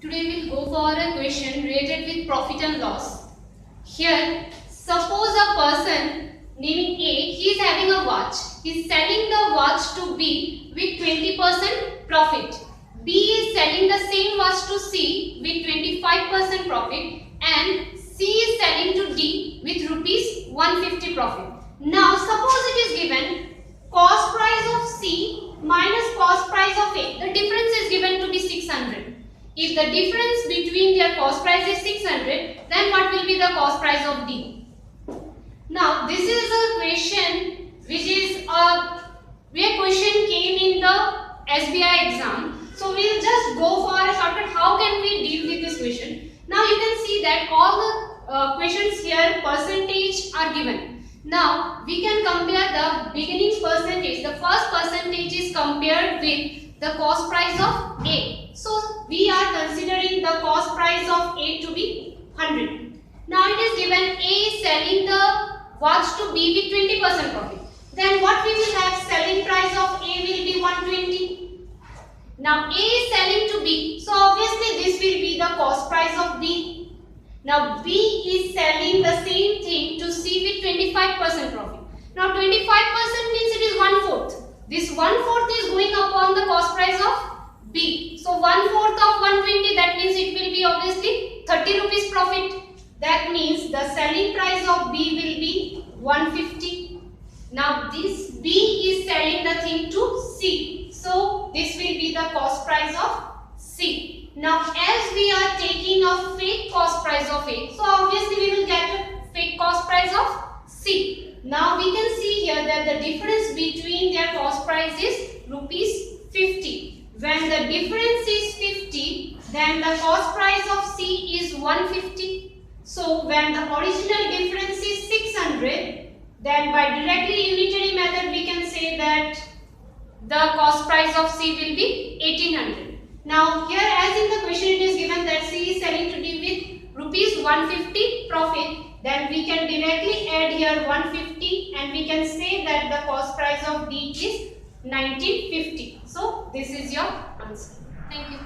Today we'll go for a question related with profit and loss. Here, suppose a person naming A, he is having a watch. He is selling the watch to B with 20% profit. B is selling the same watch to C with 25% profit and C is selling to D with rupees 150 profit. Now suppose it is given cost price of C minus cost price of A. The difference is given to be 600. If the difference between their cost price is 600, then what will be the cost price of D? Now this is a question which is where question came in the SBI exam. So we will just go for a shortcut. How can we deal with this question? Now you can see that all the questions here percentage are given. Now we can compare the beginning percentage. The first percentage is compared with the cost price of A. So we are considering the cost price of A to be 100. Now it is given A is selling the watch to B with 20% profit. Then what we will have, selling price of A will be 120. Now A is selling to B. So obviously this will be the cost price of B. Now B is selling the same thing to C with 25% profit. Now 25% means it is 1/4. This 1/4 is going upon the cost price of B. So 1/4 of 120, that means it will be obviously 30 rupees profit. That means the selling price of B will be 150. Now this B is selling the thing to C. So this will be the cost price of C. Now as we are taking a fake cost price of A, so obviously we will get a fake cost price of C. Now we can see here that the difference between their cost price is rupees 50. When the difference is 50, then the cost price of C is 150. So when the original difference is 600, then by directly unitary method we can say that the cost price of C will be 1800. Now here, as in the question it is given that C is selling to D with rupees 150 profit, then we can directly add here 150 and we can say that the cost price of D is 1950. So this is your answer. Thank you.